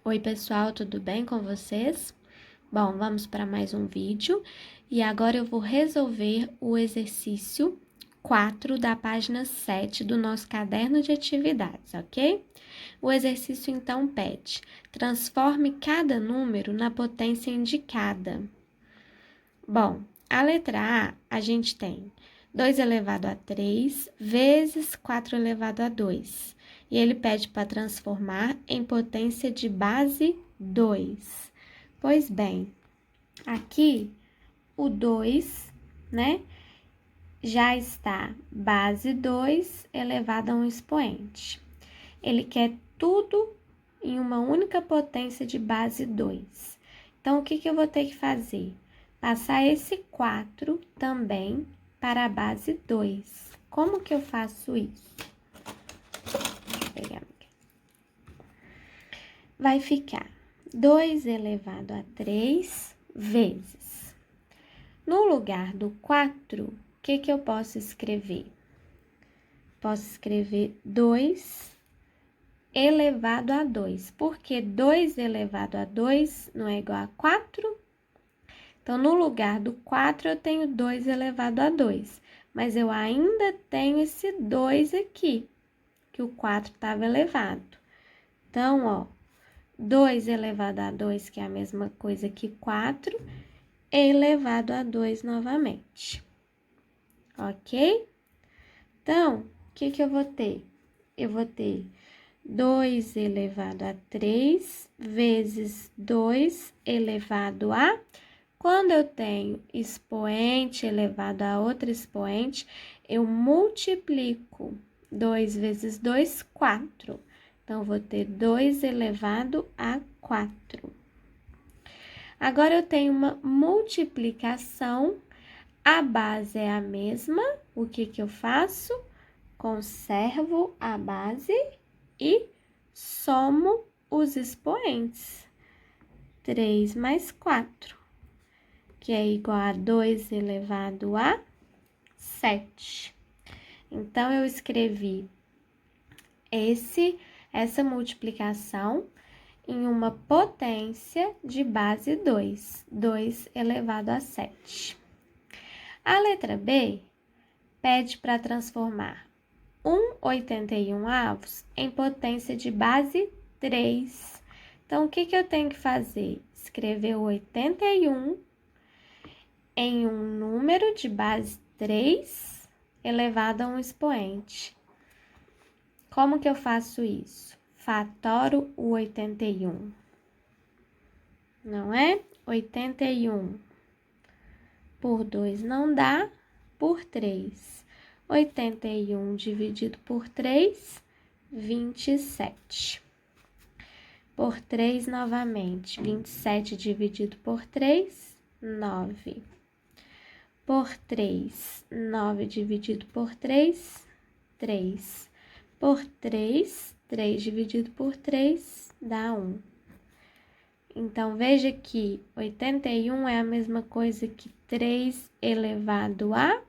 Oi pessoal, tudo bem com vocês? Bom, vamos para mais um vídeo e agora eu vou resolver o exercício 4 da página 7 do nosso caderno de atividades, ok? O exercício então pede: transforme cada número na potência indicada. Bom, a letra A gente tem 2 elevado a 3 vezes 4 elevado a 2. E ele pede para transformar em potência de base 2. Pois bem, aqui o 2, né, já está base 2 elevado a um expoente. Ele quer tudo em uma única potência de base 2. Então, o que eu vou ter que fazer? Passar esse 4 também para a base 2. Como que eu faço isso? Deixa eu pegar aqui. Vai ficar 2 elevado a 3 vezes. No lugar do 4, o que eu posso escrever? Posso escrever 2 elevado a 2. Porque 2 elevado a 2 não é igual a 4? Então, no lugar do 4, eu tenho 2 elevado a 2. Mas eu ainda tenho esse 2 aqui, que o 4 estava elevado. Então, ó, 2 elevado a 2, que é a mesma coisa que 4, elevado a 2 novamente. Ok? Então, o que eu vou ter? Eu vou ter 2 elevado a 3 vezes 2 elevado a... Quando eu tenho expoente elevado a outro expoente, eu multiplico 2 vezes 2, 4. Então, vou ter 2 elevado a 4. Agora, eu tenho uma multiplicação, a base é a mesma. O que eu faço? Conservo a base e somo os expoentes. 3 mais 4. Que é igual a 2 elevado a 7. Então, eu escrevi essa multiplicação em uma potência de base 2, 2 elevado a 7. A letra B pede para transformar 1/81 em potência de base 3. Então, o que eu tenho que fazer? Escrever o 81 em um número de base 3 elevado a um expoente. Como que eu faço isso? Fatoro o 81. Não é? 81 por 2 não dá, por 3. 81 dividido por 3, 27. Por 3 novamente, 27 dividido por 3, 9. Por 3, 9 dividido por 3, 3. Por 3, 3 dividido por 3, dá 1. Então, veja que 81 é a mesma coisa que 3 elevado a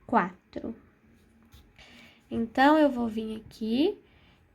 4. Então, eu vou vir aqui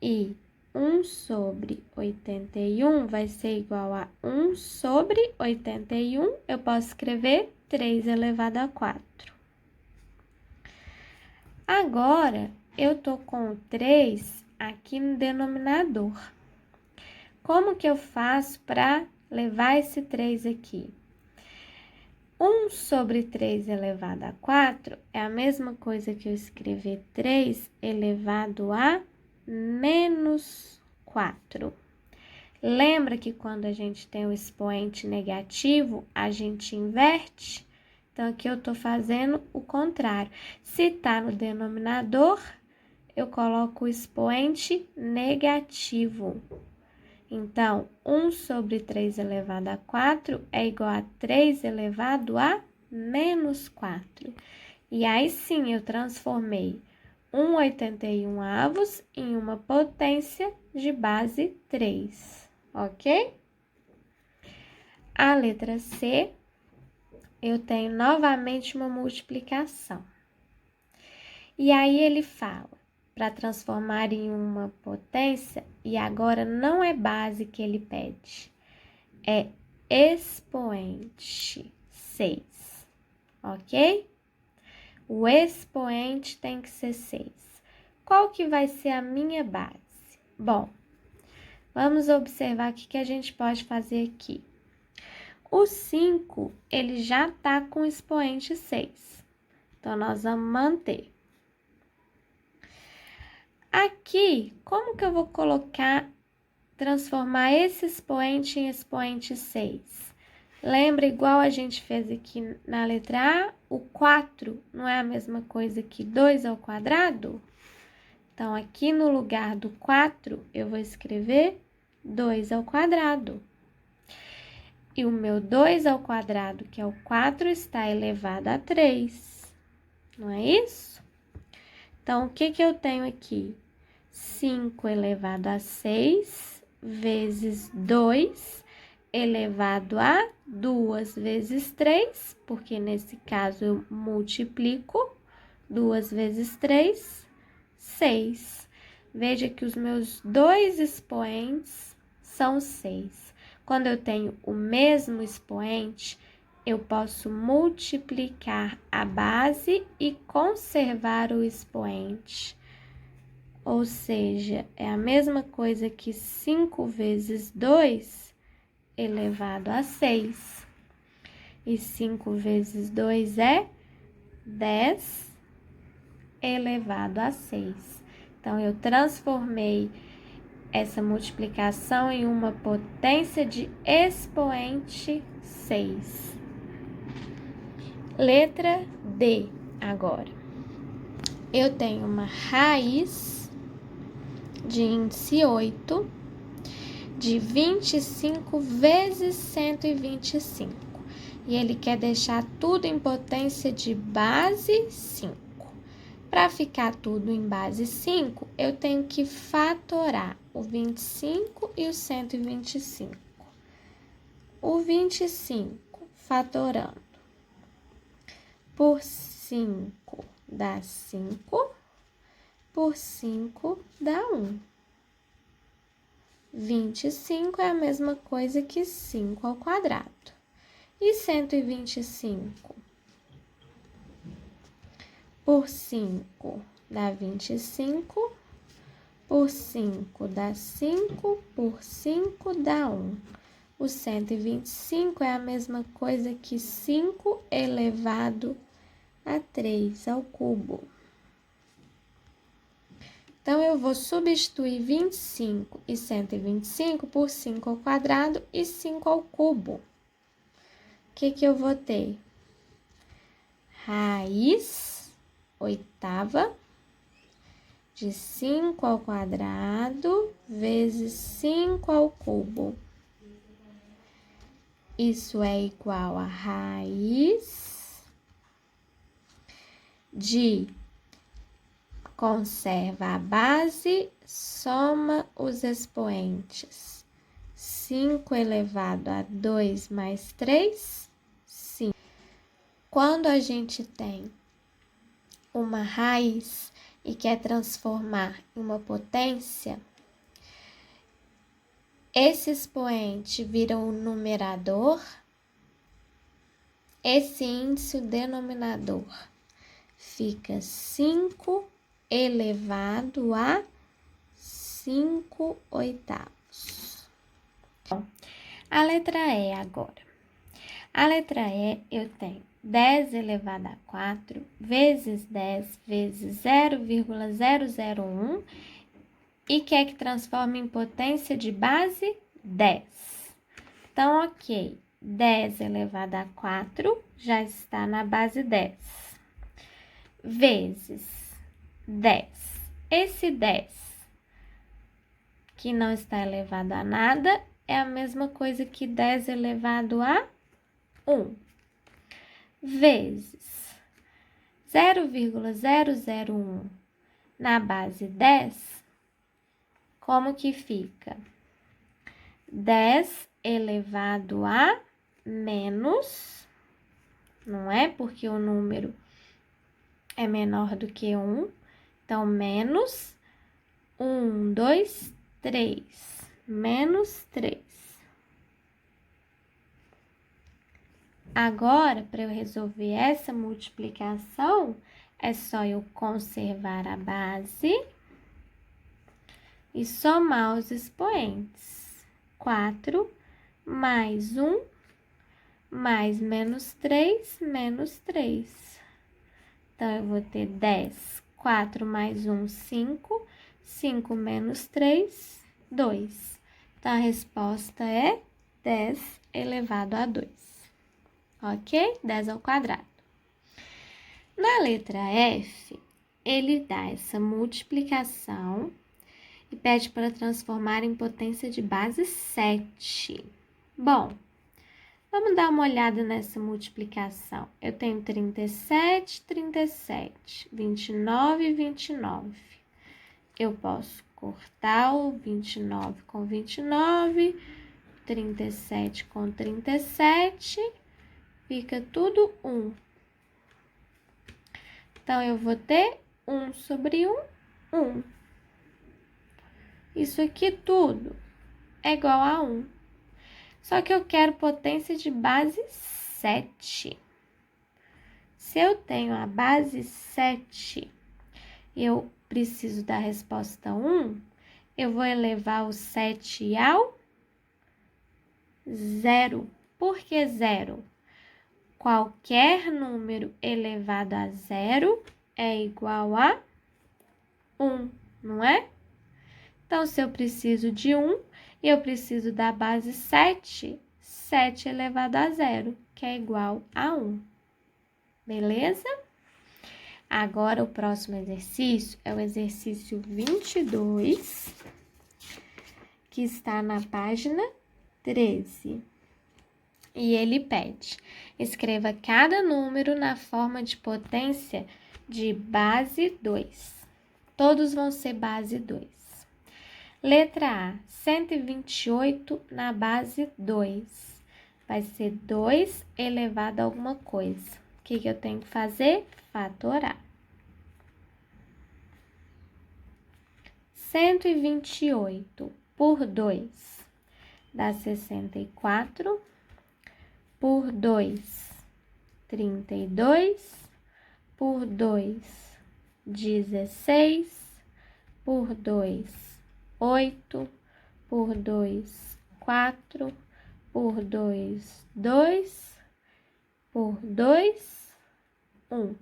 e 1 sobre 81 vai ser igual a 1 sobre 81. Eu posso escrever 3 elevado a 4. Agora, eu tô com o 3 aqui no denominador. Como que eu faço para levar esse 3 aqui? 1 sobre 3 elevado a 4 é a mesma coisa que eu escrever 3 elevado a menos 4. Lembra que quando a gente tem o expoente negativo, a gente inverte? Então, aqui eu tô fazendo o contrário. Se tá no denominador, eu coloco o expoente negativo. Então, 1 sobre 3 elevado a 4 é igual a 3 elevado a menos 4. E aí sim, eu transformei 1/81 em uma potência de base 3, ok? A letra C, eu tenho novamente uma multiplicação. E aí ele fala para transformar em uma potência, e agora não é base que ele pede, é expoente 6, ok? O expoente tem que ser 6. Qual que vai ser a minha base? Bom, vamos observar o que a gente pode fazer aqui. O 5, ele já está com expoente 6. Então, nós vamos manter. Aqui, como que eu vou transformar esse expoente em expoente 6? Lembra, igual a gente fez aqui na letra A, o 4 não é a mesma coisa que 2 ao quadrado? Então, aqui no lugar do 4, eu vou escrever 2 ao quadrado. E o meu 2 ao quadrado, que é o 4, está elevado a 3. Não é isso? Então, o que eu tenho aqui? 5 elevado a 6 vezes 2 elevado a 2 vezes 3, porque nesse caso eu multiplico 2 vezes 3, 6. Veja que os meus dois expoentes são 6. Quando eu tenho o mesmo expoente, eu posso multiplicar a base e conservar o expoente. Ou seja, é a mesma coisa que 5 vezes 2 elevado a 6. E 5 vezes 2 é 10 elevado a 6. Então, eu transformei essa multiplicação em uma potência de expoente 6. Letra D agora. Eu tenho uma raiz de índice 8 de 25 vezes 125. E ele quer deixar tudo em potência de base 5. Para ficar tudo em base 5, eu tenho que fatorar o 25 e o 125. O 25 fatorando por 5 dá 5, por 5 dá 1. 25 é a mesma coisa que 5 ao quadrado. E 125 por 5 dá 25, por 5 dá 5, por 5 dá 1. O 125 é a mesma coisa que 5 elevado a 3 ao cubo. Então, eu vou substituir 25 e 125 por 5 ao quadrado e 5 ao cubo. O que eu vou ter? Raiz oitava de 5 ao quadrado vezes 5 ao cubo. Isso é igual a raiz de conserva a base, soma os expoentes. 5 elevado a 2 mais 3, 5. Quando a gente tem uma raiz e quer transformar em uma potência, esse expoente vira o numerador, esse índice o denominador. Fica 5 elevado a 5 oitavos. Bom, a letra E agora. A letra E eu tenho 10 elevado a 4 vezes 10 vezes 0,001 e quer que transforme em potência de base 10. Então, ok, 10 elevado a 4 já está na base 10. Vezes 10. Esse 10, que não está elevado a nada, é a mesma coisa que 10 elevado a 1. Vezes 0,001 na base 10, como que fica? 10 elevado a menos, não é? Porque o número é menor do que 1. Então, menos 1, 2, 3. Menos 3. Agora, para eu resolver essa multiplicação, é só eu conservar a base e somar os expoentes. 4 mais 1 mais menos 3, menos 3. Então, eu vou ter 10. 4 mais 1, 5. 5 menos 3, 2. Então, a resposta é 10 elevado a 2. Ok? 10 ao quadrado. Na letra F, ele dá essa multiplicação e pede para transformar em potência de base 7. Bom, vamos dar uma olhada nessa multiplicação. Eu tenho 37, 37, 29, 29. Eu posso cortar o 29 com 29, 37 com 37, fica tudo 1. Então, eu vou ter 1 sobre 1, 1. Isso aqui tudo é igual a 1. Só que eu quero potência de base 7. Se eu tenho a base 7 e eu preciso da resposta 1, eu vou elevar o 7 ao 0. Por que 0? Qualquer número elevado a 0 é igual a 1, não é? Então, se eu preciso de 1 e eu preciso da base 7, 7 elevado a 0, que é igual a 1. Beleza? Agora, o próximo exercício é o exercício 22, que está na página 13. E ele pede: escreva cada número na forma de potência de base 2. Todos vão ser base 2. Letra A, 128 na base 2. Vai ser 2 elevado a alguma coisa. O que eu tenho que fazer? Fatorar. 128 por 2 dá 64. Por 2, 32. Por 2, 16. Por 2, 8. Por 2, 4. Por 2, 2. Por 2, 1.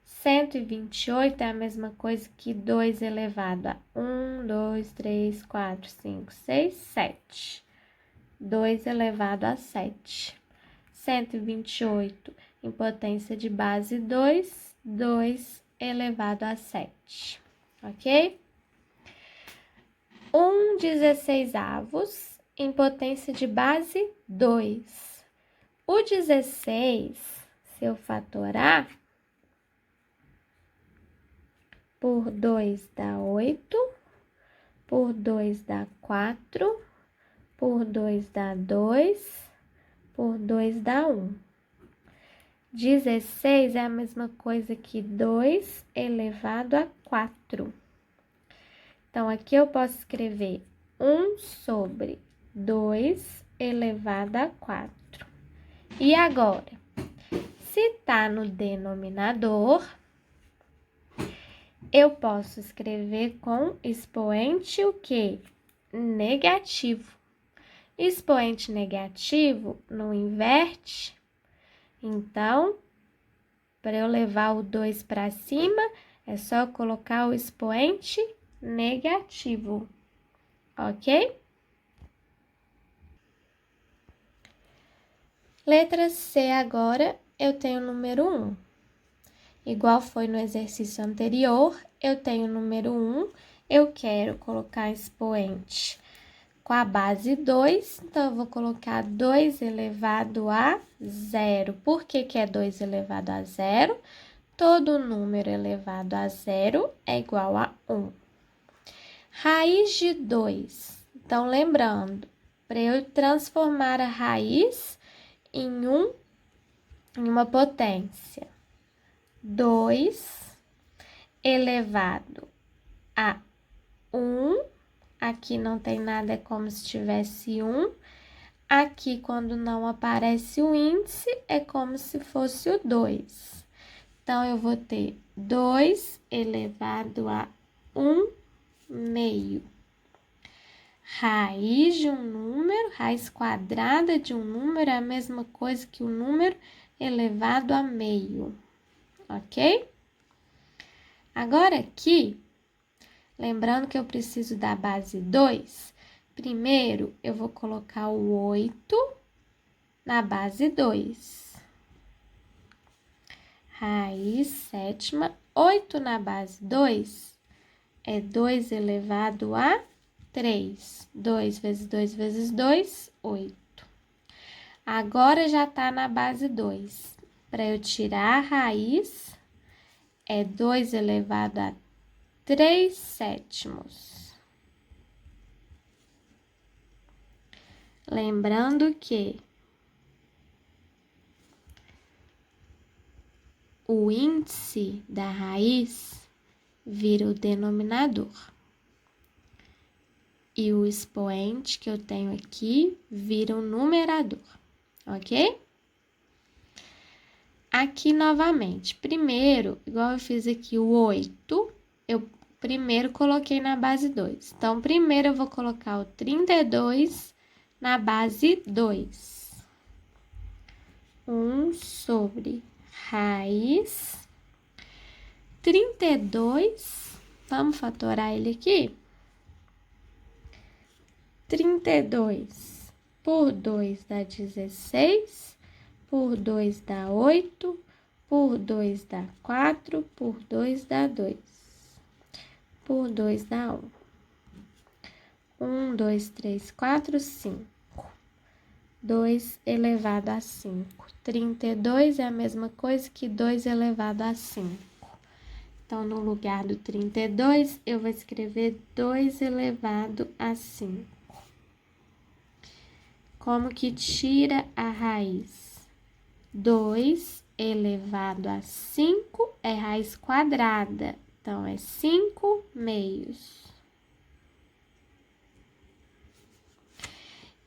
128 é a mesma coisa que 2 elevado a 1, 2, 3, 4, 5, 6, 7. 2 elevado a 7. 128 em potência de base 2, 2 elevado a 7. Ok? 1/16 em potência de base 2. O 16, se eu fatorar, por 2 dá 8, por 2 dá 4, por 2 dá 2, por 2 dá 1. 16 é a mesma coisa que 2 elevado a 4. Então, aqui eu posso escrever 1 sobre 2 elevado a 4. E agora, se está no denominador, eu posso escrever com expoente o quê? Negativo. Expoente negativo não inverte. Então, para eu levar o 2 para cima, é só colocar o expoente negativo, ok? Letra C agora, eu tenho o número 1. Igual foi no exercício anterior, eu tenho o número 1, eu quero colocar expoente com a base 2, então eu vou colocar 2 elevado a 0. Por que é 2 elevado a 0? Todo número elevado a 0 é igual a 1. Raiz de 2. Então, lembrando, para eu transformar a raiz em uma potência, 2 elevado a 1. Aqui não tem nada, é como se tivesse 1. Aqui, quando não aparece o índice, é como se fosse o 2. Então, eu vou ter 2 elevado a 1 meio. Raiz de um número, raiz quadrada de um número é a mesma coisa que o número elevado a meio, ok? Agora aqui, lembrando que eu preciso da base 2, primeiro eu vou colocar o 8 na base 2. Raiz sétima, 8 na base 2 é 2 elevado a 3. 2 vezes 2 vezes 2, 8. Agora já tá na base 2. Para eu tirar a raiz, é 2 elevado a 3 sétimos. Lembrando que o índice da raiz vira o denominador. E o expoente que eu tenho aqui vira o numerador, ok? Aqui novamente, primeiro, igual eu fiz aqui o 8, eu primeiro coloquei na base 2. Então, primeiro eu vou colocar o 32 na base 2. 1 sobre raiz 32, vamos fatorar ele aqui? 32 por 2 dá 16, por 2 dá 8, por 2 dá 4, por 2 dá 2, por 2 dá 1. 1, 2, 3, 4, 5. 2 elevado a 5. 32 é a mesma coisa que 2 elevado a 5. Então, no lugar do 32, eu vou escrever 2 elevado a 5. Como que tira a raiz? 2 elevado a 5 é raiz quadrada, então é 5 meios.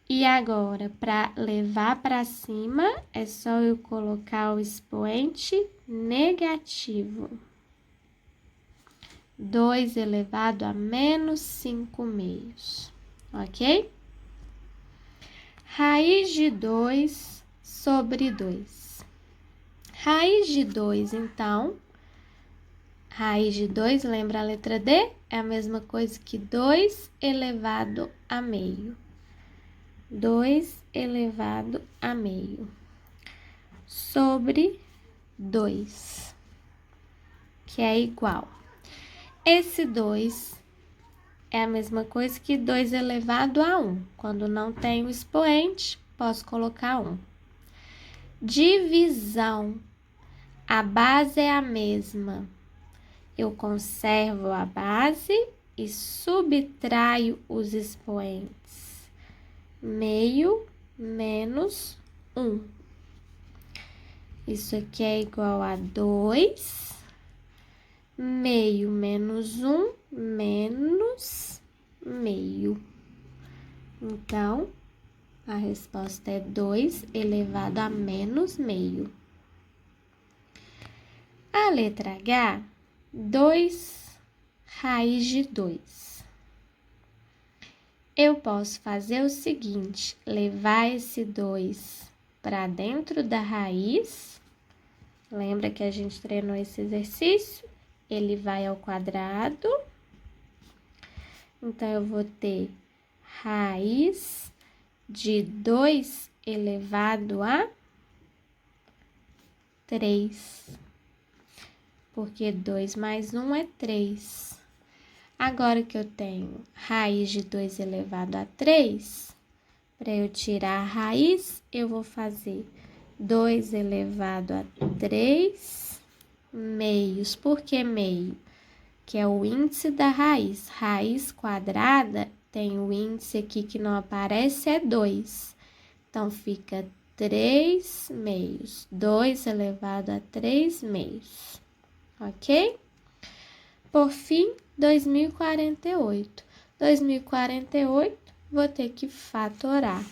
E agora, para levar para cima, é só eu colocar o expoente negativo. 2 elevado a menos 5 meios, ok? Raiz de 2 sobre 2. Raiz de 2, então, raiz de 2, lembra a letra D? É a mesma coisa que 2 elevado a meio. 2 elevado a meio. Sobre 2, que é igual. Esse 2 é a mesma coisa que 2 elevado a 1. Quando não tem o expoente, posso colocar 1. Divisão. A base é a mesma. Eu conservo a base e subtraio os expoentes. Meio menos 1. Isso aqui é igual a 2. Meio menos 1, menos meio. Então, a resposta é 2 elevado a menos meio. A letra H, 2 raiz de 2. Eu posso fazer o seguinte, levar esse 2 para dentro da raiz. Lembra que a gente treinou esse exercício? Ele vai ao quadrado. Então, eu vou ter raiz de 2 elevado a 3. Porque 2 mais 1 é 3. Agora que eu tenho raiz de 2 elevado a 3, para eu tirar a raiz, eu vou fazer 2 elevado a 3 meios. Por que meio? Que é o índice da raiz. Raiz quadrada tem o índice aqui que não aparece, é 2. Então, fica 3 meios. 2 elevado a 3 meios. Ok? Por fim, 2048. 2048, vou ter que fatorar.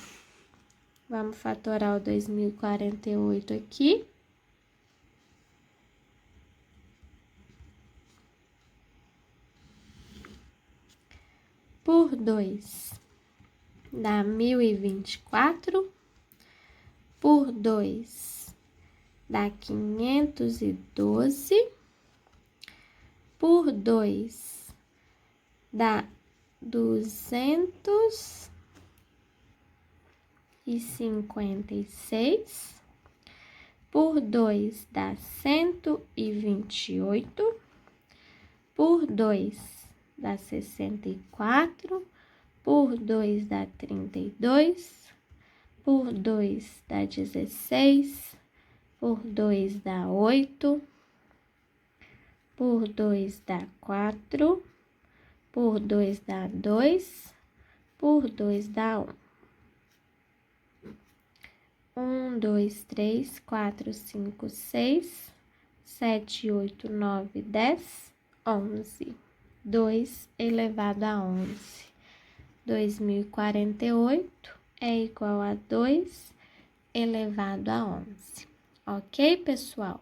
Vamos fatorar o 2048 aqui. Por 2 dá 1024. Por 2 dá 512. Por 2 dá 256. Por 2 dá 128. Por 2 dá 64. Por 2 dá 32. Por 2 dá 16. Por 2 dá 8. Por 2 dá 4. Por 2 dá 2. Por 2 dá 1. 1, 2, 3, 4, 5, 6, 7, 8, 9, 10, 11. 2 elevado a 11. 2048 é igual a 2 elevado a 11. Ok, pessoal?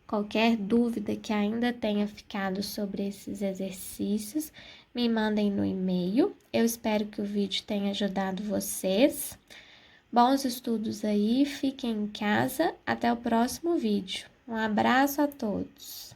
Qualquer dúvida que ainda tenha ficado sobre esses exercícios, me mandem no e-mail. Eu espero que o vídeo tenha ajudado vocês. Bons estudos aí, fiquem em casa. Até o próximo vídeo. Um abraço a todos.